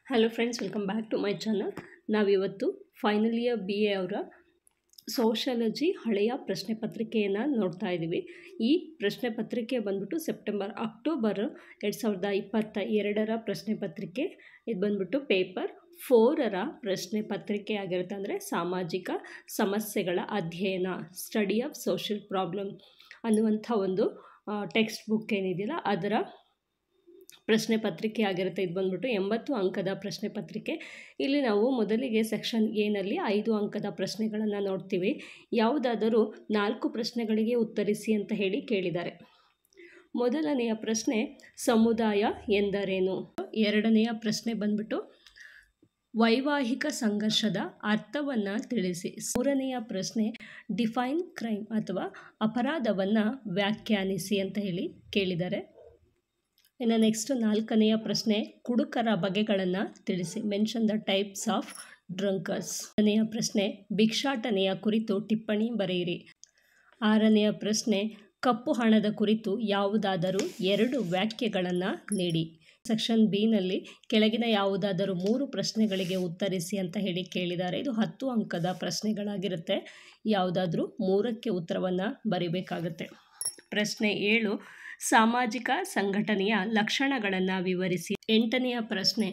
Hello friends, welcome back to my channel. ನಾವಿವತ್ತು final year BA ಅವರ sociology ಹಳೆಯ ಪ್ರಶ್ನೆ ಪತ್ರಿಕೆಯನ್ನು ನೋಡ್ತಾ ಇದ್ದೀವಿ. ಈ ಪ್ರಶ್ನೆ ಪತ್ರಿಕೆ ಬಂದ್ಬಿಟ್ಟು ಅಕ್ಟೋಬರ್ 2022 ಪ್ರಶ್ನೆ ಪತ್ರಿಕೆ. ಇದು ಬಂದ್ಬಿಟ್ಟು ಪೇಪರ್ 4 ಪ್ರಶ್ನೆ ಪತ್ರಿಕೆ ಆಗಿರುತ್ತೆ. ಅಂದರೆ ಸಾಮಾಜಿಕ ಸಮಸ್ಯೆಗಳ ಅಧ್ಯಯನ, ಸ್ಟಡಿ ಆಫ್ ಸೋಷಿಯಲ್ ಪ್ರಾಬ್ಲಮ್ ಅನ್ನುವಂಥ ಒಂದು ಟೆಕ್ಸ್ಟ್ ಬುಕ್ ಏನಿದೆಯಲ್ಲ ಅದರ ಪ್ರಶ್ನೆ ಪತ್ರಿಕೆ ಆಗಿರುತ್ತೆ. ಇದು ಬಂದ್ಬಿಟ್ಟು 80 ಅಂಕದ ಪ್ರಶ್ನೆ ಪತ್ರಿಕೆ. ಇಲ್ಲಿ ನಾವು ಮೊದಲಿಗೆ ಸೆಕ್ಷನ್ ಎನಲ್ಲಿ 5 ಅಂಕದ ಪ್ರಶ್ನೆಗಳನ್ನು ನೋಡ್ತೀವಿ. ಯಾವುದಾದರೂ 4 ಪ್ರಶ್ನೆಗಳಿಗೆ ಉತ್ತರಿಸಿ ಅಂತ ಹೇಳಿ ಕೇಳಿದ್ದಾರೆ. ಮೊದಲನೆಯ ಪ್ರಶ್ನೆ, ಸಮುದಾಯ ಎಂದರೇನು? ಎರಡನೆಯ ಪ್ರಶ್ನೆ ಬಂದ್ಬಿಟ್ಟು ವೈವಾಹಿಕ ಸಂಘರ್ಷದ ಅರ್ಥವನ್ನು ತಿಳಿಸಿ. ಮೂರನೆಯ ಪ್ರಶ್ನೆ, ಡಿಫೈನ್ ಕ್ರೈಮ್ ಅಥವಾ ಅಪರಾಧವನ್ನು ವ್ಯಾಖ್ಯಾನಿಸಿ ಅಂತ ಹೇಳಿ ಕೇಳಿದ್ದಾರೆ. ಇನ್ನು ನೆಕ್ಸ್ಟ್ 4ನೆಯ ಪ್ರಶ್ನೆ, ಕುಡುಕರ ಬಗೆಗಳನ್ನು ತಿಳಿಸಿ. Mention the types of drunkers. 5ನೆಯ ಪ್ರಶ್ನೆ, ಭಿಕ್ಷಾಟನೆಯ ಕುರಿತು ಟಿಪ್ಪಣಿ ಬರೆಯಿರಿ. 6ನೆಯ ಪ್ರಶ್ನೆ, ಕಪ್ಪು ಹಣದ ಕುರಿತು ಯಾವುದಾದರೂ 2 ವ್ಯಾಖ್ಯೆಗಳನ್ನು ನೀಡಿ. ಸೆಕ್ಷನ್ ಬಿನಲ್ಲಿ ಕೆಳಗಿನ ಯಾವುದಾದರೂ 3 ಪ್ರಶ್ನೆಗಳಿಗೆ ಉತ್ತರಿಸಿ ಅಂತ ಹೇಳಿ ಕೇಳಿದ್ದಾರೆ. ಇದು 10 ಅಂಕದ ಪ್ರಶ್ನೆಗಳಾಗಿರುತ್ತೆ. ಯಾವುದಾದ್ರೂ 3ಕ್ಕೆ ಉತ್ತರವನ್ನು ಬರೀಬೇಕಾಗುತ್ತೆ. ಪ್ರಶ್ನೆ 7, ಸಾಮಾಜಿಕ ಸಂಘಟನೆಯ ಲಕ್ಷಣಗಳನ್ನು ವಿವರಿಸಿ. 8ನೆಯ ಪ್ರಶ್ನೆ,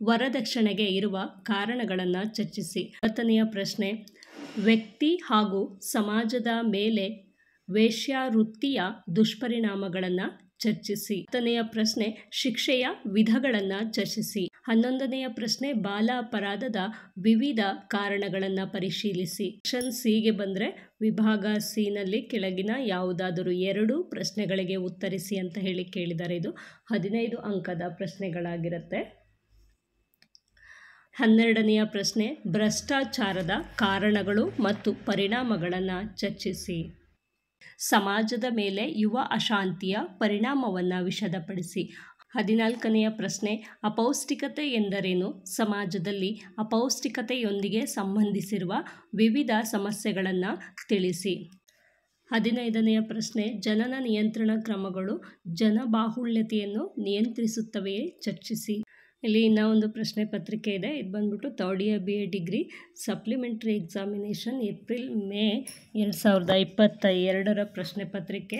ವರದಕ್ಷಿಣೆಗೆ ಇರುವ ಕಾರಣಗಳನ್ನು ಚರ್ಚಿಸಿ. 9ನೆಯ ಪ್ರಶ್ನೆ, ವ್ಯಕ್ತಿ ಹಾಗೂ ಸಮಾಜದ ಮೇಲೆ ವೇಶ್ಯಾವೃತ್ತಿಯ ದುಷ್ಪರಿಣಾಮಗಳನ್ನು ಚರ್ಚಿಸಿ. 10ನೆಯ ಪ್ರಶ್ನೆ, ಶಿಕ್ಷೆಯ ವಿಧಗಳನ್ನು ಚರ್ಚಿಸಿ. 11ನೆಯ ಪ್ರಶ್ನೆ, ಬಾಲ ಅಪರಾಧದ ವಿವಿಧ ಕಾರಣಗಳನ್ನು ಪರಿಶೀಲಿಸಿ. ಸೆಕ್ಷನ್ ಸಿಗೆ ಬಂದರೆ ವಿಭಾಗ ಸಿನಲ್ಲಿ ಕೆಳಗಿನ ಯಾವುದಾದರೂ 2 ಪ್ರಶ್ನೆಗಳಿಗೆ ಉತ್ತರಿಸಿ ಅಂತ ಹೇಳಿ ಕೇಳಿದ್ದಾರೆ. ಇದು 15 ಅಂಕದ ಪ್ರಶ್ನೆಗಳಾಗಿರುತ್ತೆ. 12ನೆಯ ಪ್ರಶ್ನೆ, ಭ್ರಷ್ಟಾಚಾರದ ಕಾರಣಗಳು ಮತ್ತು ಪರಿಣಾಮಗಳನ್ನು ಚರ್ಚಿಸಿ. ಸಮಾಜದ ಮೇಲೆ ಯುವ ಅಶಾಂತಿಯ ಪರಿಣಾಮವನ್ನು ವಿಶದಪಡಿಸಿ. 14ನೆಯ ಪ್ರಶ್ನೆ, ಅಪೌಷ್ಟಿಕತೆ ಎಂದರೇನು? ಸಮಾಜದಲ್ಲಿ ಅಪೌಷ್ಟಿಕತೆಯೊಂದಿಗೆ ಸಂಬಂಧಿಸಿರುವ ವಿವಿಧ ಸಮಸ್ಯೆಗಳನ್ನು ತಿಳಿಸಿ. 15ನೆಯ ಪ್ರಶ್ನೆ, ಜನನ ನಿಯಂತ್ರಣ ಕ್ರಮಗಳು ಜನಬಾಹುಳ್ಯತೆಯನ್ನು ನಿಯಂತ್ರಿಸುತ್ತವೆಯೇ? ಚರ್ಚಿಸಿ. ಇಲ್ಲಿ ಇನ್ನೂ ಒಂದು ಪ್ರಶ್ನೆ ಪತ್ರಿಕೆ ಇದೆ. ಇದು ಬಂದ್ಬಿಟ್ಟು 3rd year BA degree supplementary examination April May 2022 ಪ್ರಶ್ನೆ ಪತ್ರಿಕೆ.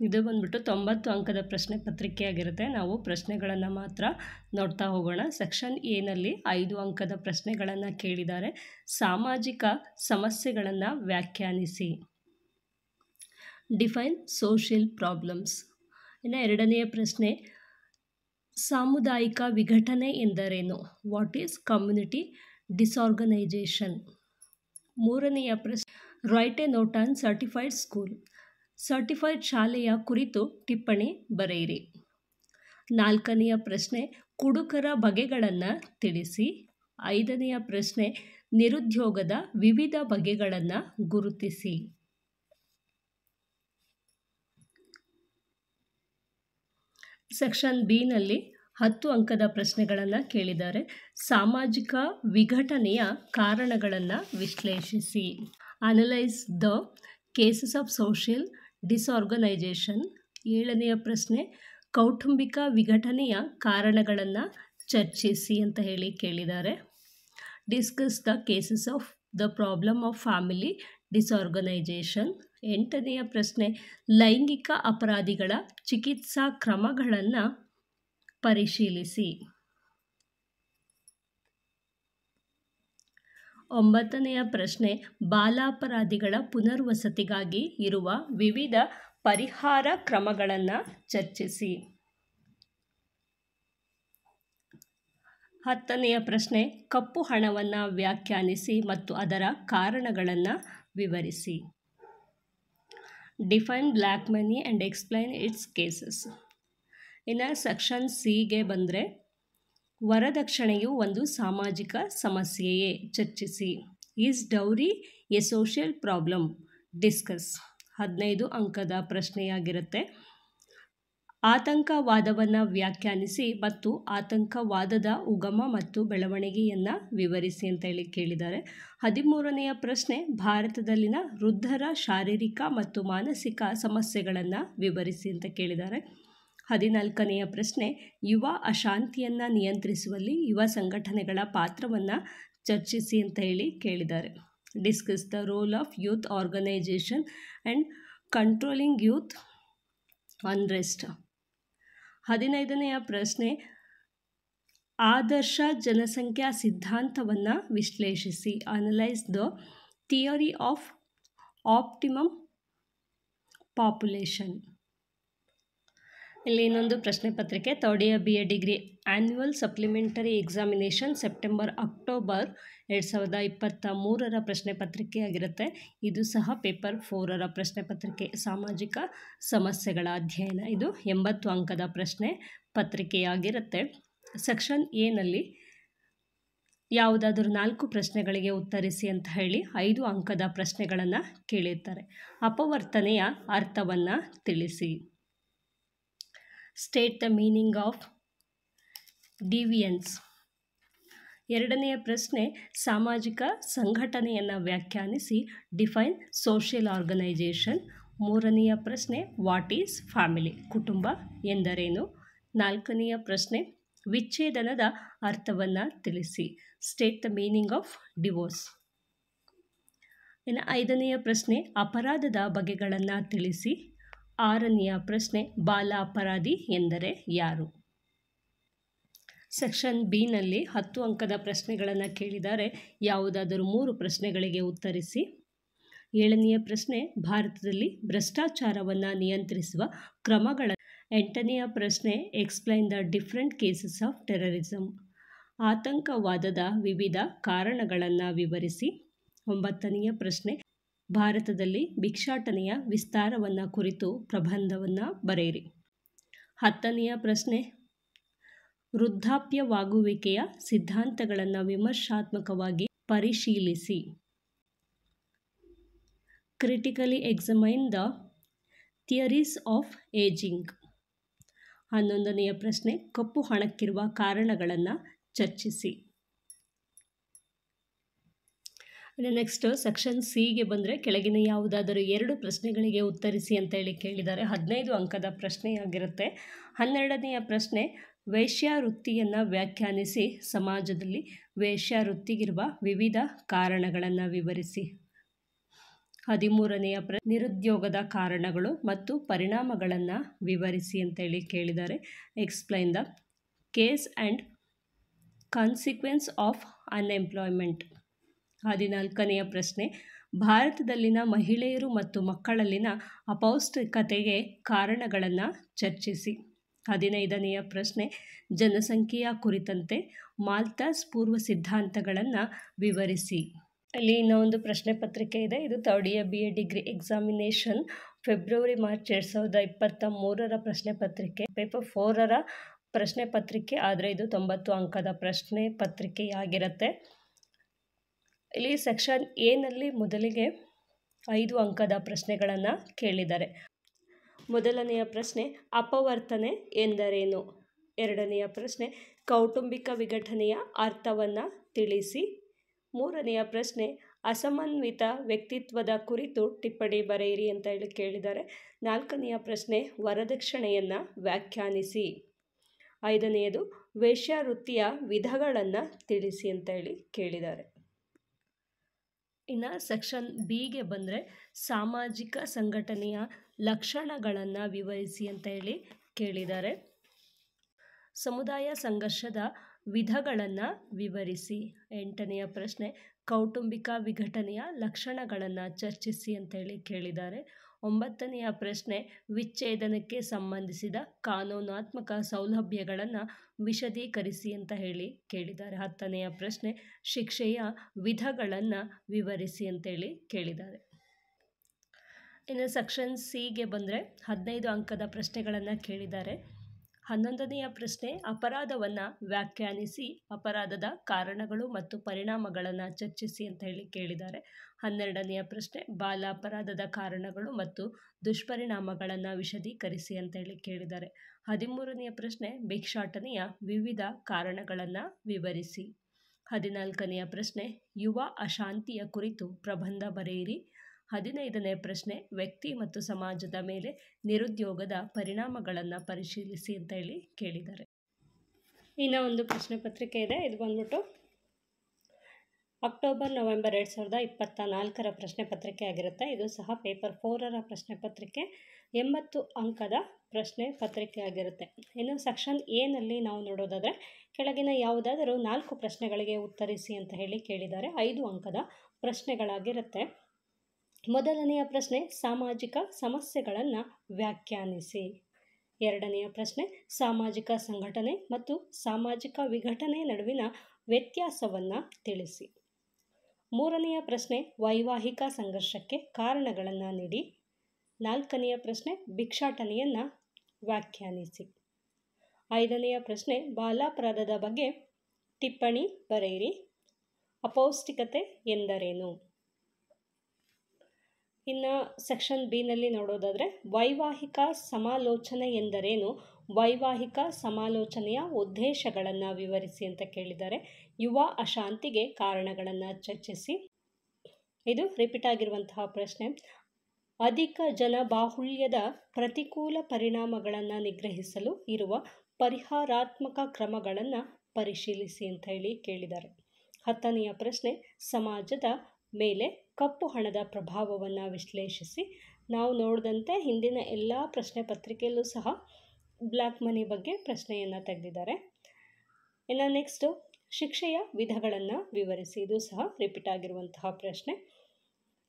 ಇದು ಬಂದ್ಬಿಟ್ಟು 90 ಅಂಕದ ಪ್ರಶ್ನೆ ಪತ್ರಿಕೆ ಆಗಿರುತ್ತೆ. ನಾವು ಪ್ರಶ್ನೆಗಳನ್ನು ಮಾತ್ರ ನೋಡ್ತಾ ಹೋಗೋಣ. ಸೆಕ್ಷನ್ ಎನಲ್ಲಿ 5 ಅಂಕದ ಪ್ರಶ್ನೆಗಳನ್ನು ಕೇಳಿದ್ದಾರೆ. ಸಾಮಾಜಿಕ ಸಮಸ್ಯೆಗಳನ್ನು ವ್ಯಾಖ್ಯಾನಿಸಿ. Define social problems. ಇನ್ನು 2ನೆಯ ಪ್ರಶ್ನೆ, ಸಾಮುದಾಯಿಕ ವಿಘಟನೆ ಎಂದರೇನು? What is community disorganisation? 3ನೆಯ ಪ್ರಶ್ನೆ, write a note on certified school. Certified ಶಾಲೆಯ ಕುರಿತು ಟಿಪ್ಪಣಿ ಬರೆಯಿರಿ. 4ನೆಯ ಪ್ರಶ್ನೆ, ಕುಡುಕರ ಬಗೆಗಳನ್ನು ತಿಳಿಸಿ. 5ನೆಯ ಪ್ರಶ್ನೆ, ನಿರುದ್ಯೋಗದ ವಿವಿಧ ಬಗೆಗಳನ್ನು ಗುರುತಿಸಿ. ಸೆಕ್ಷನ್ ಬಿನಲ್ಲಿ 10 ಅಂಕದ ಪ್ರಶ್ನೆಗಳನ್ನು ಕೇಳಿದ್ದಾರೆ. ಸಾಮಾಜಿಕ ವಿಘಟನೆಯ ಕಾರಣಗಳನ್ನು ವಿಶ್ಲೇಷಿಸಿ. Analyse the causes of social disorganisation. 7ನೆಯ ಪ್ರಶ್ನೆ, ಕೌಟುಂಬಿಕ ವಿಘಟನೆಯ ಕಾರಣಗಳನ್ನು ಚರ್ಚಿಸಿ ಅಂತ ಹೇಳಿ ಕೇಳಿದ್ದಾರೆ. Discuss the causes of the problem of family disorganisation. 8ನೆಯ ಪ್ರಶ್ನೆ, ಲೈಂಗಿಕ ಅಪರಾಧಿಗಳ ಚಿಕಿತ್ಸಾ ಕ್ರಮಗಳನ್ನು ಪರಿಶೀಲಿಸಿ. 9ನೆಯ ಪ್ರಶ್ನೆ, ಬಾಲಾಪರಾಧಿಗಳ ಪುನರ್ವಸತಿಗಾಗಿ ಇರುವ ವಿವಿಧ ಪರಿಹಾರ ಕ್ರಮಗಳನ್ನು ಚರ್ಚಿಸಿ. 10ನೆಯ ಪ್ರಶ್ನೆ, ಕಪ್ಪು ಹಣವನ್ನು ವ್ಯಾಖ್ಯಾನಿಸಿ ಮತ್ತು ಅದರ ಕಾರಣಗಳನ್ನು ವಿವರಿಸಿ. Define black money and explain it's cases. ಇನ್ನು ಸೆಕ್ಷನ್ ಸಿಗೆ ಬಂದರೆ ವರದಕ್ಷಿಣೆಯು ಒಂದು ಸಾಮಾಜಿಕ ಸಮಸ್ಯೆಯೇ? ಚರ್ಚಿಸಿ. Is dowry A social problem? Discuss. 15 ಅಂಕದ ಪ್ರಶ್ನೆಯಾಗಿರುತ್ತೆ. ಆತಂಕವಾದವನ್ನು ವ್ಯಾಖ್ಯಾನಿಸಿ ಮತ್ತು ಆತಂಕವಾದದ ಉಗಮ ಮತ್ತು ಬೆಳವಣಿಗೆಯನ್ನು ವಿವರಿಸಿ ಅಂತ ಹೇಳಿ ಕೇಳಿದ್ದಾರೆ. 13ನೆಯ ಪ್ರಶ್ನೆ, ಭಾರತದಲ್ಲಿನ ವೃದ್ಧರ ಶಾರೀರಿಕ ಮತ್ತು ಮಾನಸಿಕ ಸಮಸ್ಯೆಗಳನ್ನು ವಿವರಿಸಿ ಅಂತ ಕೇಳಿದ್ದಾರೆ. 14ನೆಯ ಪ್ರಶ್ನೆ, ಯುವ ಅಶಾಂತಿಯನ್ನು ನಿಯಂತ್ರಿಸುವಲ್ಲಿ ಯುವ ಸಂಘಟನೆಗಳ ಪಾತ್ರವನ್ನು ಚರ್ಚಿಸಿ ಅಂತ ಹೇಳಿ ಕೇಳಿದ್ದಾರೆ. Discuss the role of youth organisation and controlling youth unrest. 15ನೆಯ ಪ್ರಶ್ನೆ, ಆದರ್ಶ ಜನಸಂಖ್ಯಾ ಸಿದ್ಧಾಂತವನ್ನು ವಿಶ್ಲೇಷಿಸಿ. Analyse the theory of optimum population. ಇಲ್ಲಿ ಇನ್ನೊಂದು ಪ್ರಶ್ನೆ ಪತ್ರಿಕೆ, third year BA degree annual supplementary examination September October 2023 ಪ್ರಶ್ನೆ ಪತ್ರಿಕೆಯಾಗಿರುತ್ತೆ. ಇದು ಸಹ ಪೇಪರ್ 4 ಪ್ರಶ್ನೆ ಪತ್ರಿಕೆ. ಸಾಮಾಜಿಕ ಸಮಸ್ಯೆಗಳ ಅಧ್ಯಯನ. ಇದು 80 ಅಂಕದ ಪ್ರಶ್ನೆ ಪತ್ರಿಕೆಯಾಗಿರುತ್ತೆ. ಸೆಕ್ಷನ್ ಎನಲ್ಲಿ ಯಾವುದಾದರೂ 4 ಪ್ರಶ್ನೆಗಳಿಗೆ ಉತ್ತರಿಸಿ ಅಂತ ಹೇಳಿ 5 ಅಂಕದ ಪ್ರಶ್ನೆಗಳನ್ನು ಕೇಳಿರ್ತಾರೆ. ಅಪವರ್ತನೆಯ ಅರ್ಥವನ್ನು ತಿಳಿಸಿ. State the meaning of deviance. 2ನೆಯ ಪ್ರಶ್ನೆ, ಸಾಮಾಜಿಕ ಸಂಘಟನೆಯನ್ನು ವ್ಯಾಖ್ಯಾನಿಸಿ. Define social organisation. 3ನೆಯ ಪ್ರಶ್ನೆ, ವಾಟ್ ಈಸ್ ಫ್ಯಾಮಿಲಿ, ಕುಟುಂಬ ಎಂದರೇನು. 4ನೆಯ ಪ್ರಶ್ನೆ, ವಿಚ್ಛೇದನದ ಅರ್ಥವನ್ನು ತಿಳಿಸಿ. State the meaning of divorce. ಇನ್ನು 5ನೆಯ ಪ್ರಶ್ನೆ, ಅಪರಾಧದ ಬಗೆಗಳನ್ನು ತಿಳಿಸಿ. 6ನೆಯ ಪ್ರಶ್ನೆ, ಬಾಲ ಅಪರಾಧಿ ಎಂದರೆ ಯಾರು. ಸೆಕ್ಷನ್ ಬಿನಲ್ಲಿ 10 ಅಂಕದ ಪ್ರಶ್ನೆಗಳನ್ನು ಕೇಳಿದ್ದಾರೆ. ಯಾವುದಾದರೂ 3 ಪ್ರಶ್ನೆಗಳಿಗೆ ಉತ್ತರಿಸಿ. 7ನೆಯ ಪ್ರಶ್ನೆ, ಭಾರತದಲ್ಲಿ ಭ್ರಷ್ಟಾಚಾರವನ್ನು ನಿಯಂತ್ರಿಸುವ ಕ್ರಮಗಳ. 8ನೆಯ ಪ್ರಶ್ನೆ, explain the different causes of terrorism. ಆತಂಕವಾದದ ವಿವಿಧ ಕಾರಣಗಳನ್ನು ವಿವರಿಸಿ. 9ನೆಯ ಪ್ರಶ್ನೆ, ಭಾರತದಲ್ಲಿ ಭಿಕ್ಷಾಟನೆಯ ವಿಸ್ತಾರವನ್ನು ಕುರಿತು ಪ್ರಬಂಧವನ್ನು ಬರೆಯಿರಿ. 10ನೆಯ ಪ್ರಶ್ನೆ, ವೃದ್ಧಾಪ್ಯವಾಗುವಿಕೆಯ ಸಿದ್ಧಾಂತಗಳನ್ನು ವಿಮರ್ಶಾತ್ಮಕವಾಗಿ ಪರಿಶೀಲಿಸಿ. Critically examine the theories of ageing. 11ನೆಯ ಪ್ರಶ್ನೆ, ಕಪ್ಪು ಹಣಕ್ಕಿರುವ ಕಾರಣಗಳನ್ನು ಚರ್ಚಿಸಿ. ನೆಕ್ಸ್ಟ್ ಸೆಕ್ಷನ್ ಸಿಗೆ ಬಂದರೆ, ಕೆಳಗಿನ ಯಾವುದಾದರೂ 2 ಪ್ರಶ್ನೆಗಳಿಗೆ ಉತ್ತರಿಸಿ ಅಂತ ಹೇಳಿ ಕೇಳಿದ್ದಾರೆ. 15 ಅಂಕದ ಪ್ರಶ್ನೆಯಾಗಿರುತ್ತೆ. 12ನೆಯ ಪ್ರಶ್ನೆ, ವೇಶ್ಯಾವೃತ್ತಿಯನ್ನು ವ್ಯಾಖ್ಯಾನಿಸಿ. ಸಮಾಜದಲ್ಲಿ ವೇಶ್ಯಾವೃತ್ತಿಗಿರುವ ವಿವಿಧ ಕಾರಣಗಳನ್ನು ವಿವರಿಸಿ. 13ನೆಯ ನಿರುದ್ಯೋಗದ ಕಾರಣಗಳು ಮತ್ತು ಪರಿಣಾಮಗಳನ್ನು ವಿವರಿಸಿ ಅಂತೇಳಿ ಕೇಳಿದ್ದಾರೆ. Explain the cause and consequence of unemployment. 14ನೆಯ ಪ್ರಶ್ನೆ, ಭಾರತದಲ್ಲಿನ ಮಹಿಳೆಯರು ಮತ್ತು ಮಕ್ಕಳಲ್ಲಿನ ಅಪೌಷ್ಟಿಕತೆಗೆ ಕಾರಣಗಳನ್ನು ಚರ್ಚಿಸಿ. 15ನೆಯ ಪ್ರಶ್ನೆ, ಜನಸಂಖ್ಯೆಯ ಕುರಿತಂತೆ ಮಾಲ್ಥಸ್ ಪೂರ್ವ ಸಿದ್ಧಾಂತಗಳನ್ನು ವಿವರಿಸಿ. ಇಲ್ಲಿ ಇನ್ನೂ ಒಂದು ಪ್ರಶ್ನೆ ಪತ್ರಿಕೆ ಇದೆ. ಇದು third year BA degree examination February March 2023 ಪ್ರಶ್ನೆ ಪತ್ರಿಕೆ. ಪೇಪರ್ 4 ಪ್ರಶ್ನೆ ಪತ್ರಿಕೆ, ಆದರೆ ಇದು 90 ಅಂಕದ ಪ್ರಶ್ನೆ ಪತ್ರಿಕೆಯಾಗಿರುತ್ತೆ. ಇಲ್ಲಿ ಸೆಕ್ಷನ್ ಎನಲ್ಲಿ ಮೊದಲಿಗೆ 5 ಅಂಕದ ಪ್ರಶ್ನೆಗಳನ್ನು ಕೇಳಿದ್ದಾರೆ. ಮೊದಲನೆಯ ಪ್ರಶ್ನೆ, ಅಪವರ್ತನೆ ಎಂದರೇನು. 2ನೆಯ ಪ್ರಶ್ನೆ, ಕೌಟುಂಬಿಕ ವಿಘಟನೆಯ ಅರ್ಥವನ್ನು ತಿಳಿಸಿ. 3ನೆಯ ಪ್ರಶ್ನೆ, ಅಸಮನ್ವಿತ ವ್ಯಕ್ತಿತ್ವದ ಕುರಿತು ಟಿಪ್ಪಣಿ ಬರೆಯಿರಿ ಅಂತ ಹೇಳಿ ಕೇಳಿದ್ದಾರೆ. 4ನೆಯ ಪ್ರಶ್ನೆ, ವರದಕ್ಷಿಣೆಯನ್ನು ವ್ಯಾಖ್ಯಾನಿಸಿ. 5ನೆಯದು, ವೇಶ್ಯಾವೃತ್ತಿಯ ವಿಧಗಳನ್ನು ತಿಳಿಸಿ ಅಂತ ಹೇಳಿ ಕೇಳಿದ್ದಾರೆ. ಇನ್ನು ಸೆಕ್ಷನ್ ಬಿಗೆ ಬಂದರೆ, ಸಾಮಾಜಿಕ ಸಂಘಟನೆಯ ಲಕ್ಷಣಗಳನ್ನು ವಿವರಿಸಿ ಅಂತ ಹೇಳಿ ಕೇಳಿದ್ದಾರೆ. ಸಮುದಾಯ ಸಂಘರ್ಷದ ವಿಧಗಳನ್ನು ವಿವರಿಸಿ. 8ನೆಯ ಪ್ರಶ್ನೆ, ಕೌಟುಂಬಿಕ ವಿಘಟನೆಯ ಲಕ್ಷಣಗಳನ್ನು ಚರ್ಚಿಸಿ ಅಂತ ಹೇಳಿ ಕೇಳಿದ್ದಾರೆ. 9ನೆಯ ಪ್ರಶ್ನೆ, ವಿಚ್ಛೇದನಕ್ಕೆ ಸಂಬಂಧಿಸಿದ ಕಾನೂನಾತ್ಮಕ ಸೌಲಭ್ಯಗಳನ್ನು ವಿಶದೀಕರಿಸಿ ಅಂತ ಹೇಳಿ ಕೇಳಿದ್ದಾರೆ. 10ನೆಯ ಪ್ರಶ್ನೆ, ಶಿಕ್ಷೆಯ ವಿಧಗಳನ್ನು ವಿವರಿಸಿ ಅಂತೇಳಿ ಕೇಳಿದ್ದಾರೆ. ಇನ್ನು ಸೆಕ್ಷನ್ ಸಿಗೆ ಬಂದರೆ 15 ಅಂಕದ ಪ್ರಶ್ನೆಗಳನ್ನು ಕೇಳಿದ್ದಾರೆ. 11ನೆಯ ಪ್ರಶ್ನೆ, ಅಪರಾಧವನ್ನು ವ್ಯಾಖ್ಯಾನಿಸಿ. ಅಪರಾಧದ ಕಾರಣಗಳು ಮತ್ತು ಪರಿಣಾಮಗಳನ್ನು ಚರ್ಚಿಸಿ ಅಂತ ಹೇಳಿ ಕೇಳಿದ್ದಾರೆ. 12ನೆಯ ಪ್ರಶ್ನೆ, ಬಾಲ ಅಪರಾಧದ ಕಾರಣಗಳು ಮತ್ತು ದುಷ್ಪರಿಣಾಮಗಳನ್ನು ವಿಶದೀಕರಿಸಿ ಅಂತ ಹೇಳಿ ಕೇಳಿದ್ದಾರೆ. 13ನೆಯ ಪ್ರಶ್ನೆ, ಭಿಕ್ಷಾಟನೆಯ ವಿವಿಧ ಕಾರಣಗಳನ್ನು ವಿವರಿಸಿ. 14ನೆಯ ಪ್ರಶ್ನೆ, ಯುವ ಅಶಾಂತಿಯ ಕುರಿತು ಪ್ರಬಂಧ ಬರೆಯಿರಿ. 15ನೇ ಪ್ರಶ್ನೆ, ವ್ಯಕ್ತಿ ಮತ್ತು ಸಮಾಜದ ಮೇಲೆ ನಿರುದ್ಯೋಗದ ಪರಿಣಾಮಗಳನ್ನು ಪರಿಶೀಲಿಸಿ ಅಂತ ಹೇಳಿ ಕೇಳಿದ್ದಾರೆ. ಇನ್ನು ಒಂದು ಪ್ರಶ್ನೆ ಪತ್ರಿಕೆ ಇದೆ. ಇದು ಬಂದ್ಬಿಟ್ಟು ಅಕ್ಟೋಬರ್ ನವೆಂಬರ್ 2024 ಪ್ರಶ್ನೆ ಪತ್ರಿಕೆ ಆಗಿರುತ್ತೆ. ಇದು ಸಹ ಪೇಪರ್ 4 ಪ್ರಶ್ನೆ ಪತ್ರಿಕೆ, 80 ಅಂಕದ ಪ್ರಶ್ನೆ ಪತ್ರಿಕೆ ಆಗಿರುತ್ತೆ. ಇನ್ನು ಸೆಕ್ಷನ್ ಎನಲ್ಲಿ ನಾವು ನೋಡೋದಾದರೆ, ಕೆಳಗಿನ ಯಾವುದಾದರೂ 4 ಪ್ರಶ್ನೆಗಳಿಗೆ ಉತ್ತರಿಸಿ ಅಂತ ಹೇಳಿ ಕೇಳಿದ್ದಾರೆ. 5 ಅಂಕದ ಪ್ರಶ್ನೆಗಳಾಗಿರುತ್ತೆ. ಮೊದಲನೆಯ ಪ್ರಶ್ನೆ, ಸಾಮಾಜಿಕ ಸಮಸ್ಯೆಗಳನ್ನು ವ್ಯಾಖ್ಯಾನಿಸಿ. ಎರಡನೆಯ ಪ್ರಶ್ನೆ, ಸಾಮಾಜಿಕ ಸಂಘಟನೆ ಮತ್ತು ಸಾಮಾಜಿಕ ವಿಘಟನೆ ನಡುವಿನ ವ್ಯತ್ಯಾಸವನ್ನು ತಿಳಿಸಿ. ಮೂರನೆಯ ಪ್ರಶ್ನೆ, ವೈವಾಹಿಕ ಸಂಘರ್ಷಕ್ಕೆ ಕಾರಣಗಳನ್ನು ನೀಡಿ. ನಾಲ್ಕನೆಯ ಪ್ರಶ್ನೆ, ಭಿಕ್ಷಾಟನೆಯನ್ನು ವ್ಯಾಖ್ಯಾನಿಸಿ. ಐದನೆಯ ಪ್ರಶ್ನೆ, ಬಾಲಾಪರಾಧದ ಬಗ್ಗೆ ಟಿಪ್ಪಣಿ ಬರೆಯಿರಿ. ಅಪೌಷ್ಟಿಕತೆ ಎಂದರೇನು? ಇನ್ನು ಸೆಕ್ಷನ್ ಬಿನಲ್ಲಿ ನೋಡೋದಾದರೆ, ವೈವಾಹಿಕ ಸಮಾಲೋಚನೆ ಎಂದರೇನು? ವೈವಾಹಿಕ ಸಮಾಲೋಚನೆಯ ಉದ್ದೇಶಗಳನ್ನು ವಿವರಿಸಿ ಅಂತ ಕೇಳಿದ್ದಾರೆ. ಯುವ ಅಶಾಂತಿಗೆ ಕಾರಣಗಳನ್ನು ಚರ್ಚಿಸಿ. ಇದು ರಿಪೀಟ್ ಆಗಿರುವಂತಹ ಪ್ರಶ್ನೆ. ಅಧಿಕ ಜನಬಾಹುಳ್ಯದ ಪ್ರತಿಕೂಲ ಪರಿಣಾಮಗಳನ್ನು ನಿಗ್ರಹಿಸಲು ಇರುವ ಪರಿಹಾರಾತ್ಮಕ ಕ್ರಮಗಳನ್ನು ಪರಿಶೀಲಿಸಿ ಅಂತ ಹೇಳಿ ಕೇಳಿದ್ದಾರೆ. 10ನೆಯ ಪ್ರಶ್ನೆ, ಸಮಾಜದ ಮೇಲೆ ಕಪ್ಪು ಹಣದ ಪ್ರಭಾವವನ್ನು ವಿಶ್ಲೇಷಿಸಿ. ನಾವು ನೋಡಿದಂತೆ ಹಿಂದಿನ ಎಲ್ಲ ಪ್ರಶ್ನೆ ಪತ್ರಿಕೆಯಲ್ಲೂ ಸಹ ಬ್ಲ್ಯಾಕ್ ಮನಿ ಬಗ್ಗೆ ಪ್ರಶ್ನೆಯನ್ನು ತೆಗೆದಿದ್ದಾರೆ. ಇನ್ನು ನೆಕ್ಸ್ಟು, ಶಿಕ್ಷೆಯ ವಿಧಗಳನ್ನು ವಿವರಿಸಿ. ಇದು ಸಹ ರಿಪೀಟ್ ಆಗಿರುವಂತಹ ಪ್ರಶ್ನೆ.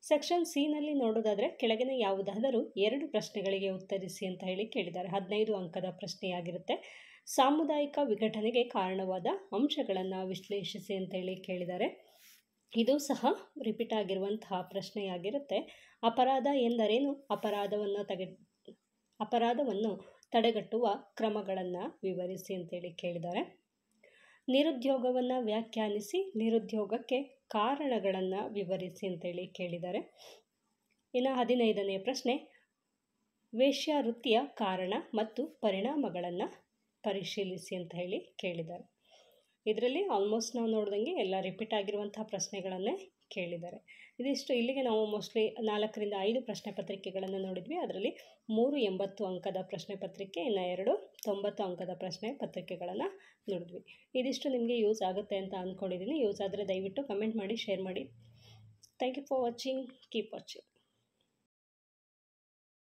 ಸೆಕ್ಷನ್ ಸಿನಲ್ಲಿ ನೋಡೋದಾದರೆ, ಕೆಳಗಿನ ಯಾವುದಾದರೂ 2 ಪ್ರಶ್ನೆಗಳಿಗೆ ಉತ್ತರಿಸಿ ಅಂತ ಹೇಳಿ ಕೇಳಿದ್ದಾರೆ. 15 ಅಂಕದ ಪ್ರಶ್ನೆಯಾಗಿರುತ್ತೆ. ಸಾಮುದಾಯಿಕ ವಿಘಟನೆಗೆ ಕಾರಣವಾದ ಅಂಶಗಳನ್ನು ವಿಶ್ಲೇಷಿಸಿ ಅಂತ ಹೇಳಿ ಕೇಳಿದ್ದಾರೆ. ಇದು ಸಹ ರಿಪೀಟ್ ಆಗಿರುವಂತಹ ಪ್ರಶ್ನೆಯಾಗಿರುತ್ತೆ. ಅಪರಾಧ ಎಂದರೇನು? ಅಪರಾಧವನ್ನು ತಡೆಗಟ್ಟುವ ಕ್ರಮಗಳನ್ನು ವಿವರಿಸಿ ಅಂತೇಳಿ ಕೇಳಿದ್ದಾರೆ. ನಿರುದ್ಯೋಗವನ್ನು ವ್ಯಾಖ್ಯಾನಿಸಿ, ನಿರುದ್ಯೋಗಕ್ಕೆ ಕಾರಣಗಳನ್ನು ವಿವರಿಸಿ ಅಂತೇಳಿ ಕೇಳಿದ್ದಾರೆ. ಇನ್ನು 15ನೇ ಪ್ರಶ್ನೆ, ವೇಶ್ಯಾವೃತ್ತಿಯ ಕಾರಣ ಮತ್ತು ಪರಿಣಾಮಗಳನ್ನು ಪರಿಶೀಲಿಸಿ ಅಂತ ಹೇಳಿ ಕೇಳಿದ್ದಾರೆ. ಇದರಲ್ಲಿ ಆಲ್ಮೋಸ್ಟ್ ನಾವು ನೋಡ್ದಂಗೆ ಎಲ್ಲ ರಿಪೀಟ್ ಆಗಿರುವಂತಹ ಪ್ರಶ್ನೆಗಳನ್ನೇ ಕೇಳಿದ್ದಾರೆ. ಇದಿಷ್ಟು. ಇಲ್ಲಿಗೆ ನಾವು ಮೋಸ್ಟ್ಲಿ 4ರಿಂದ 5 ಪ್ರಶ್ನೆ ಪತ್ರಿಕೆಗಳನ್ನು ನೋಡಿದ್ವಿ. ಅದರಲ್ಲಿ 3 80 ಅಂಕದ ಪ್ರಶ್ನೆ ಪತ್ರಿಕೆ, ಇನ್ನು 2 90 ಅಂಕದ ಪ್ರಶ್ನೆ ಪತ್ರಿಕೆಗಳನ್ನು ನೋಡಿದ್ವಿ. ಇದಿಷ್ಟು ನಿಮಗೆ ಯೂಸ್ ಆಗುತ್ತೆ ಅಂತ ಅಂದ್ಕೊಂಡಿದ್ದೀನಿ. ಯೂಸ್ ಆದರೆ ದಯವಿಟ್ಟು ಕಮೆಂಟ್ ಮಾಡಿ, ಶೇರ್ ಮಾಡಿ. Thank you for watching. Keep watching.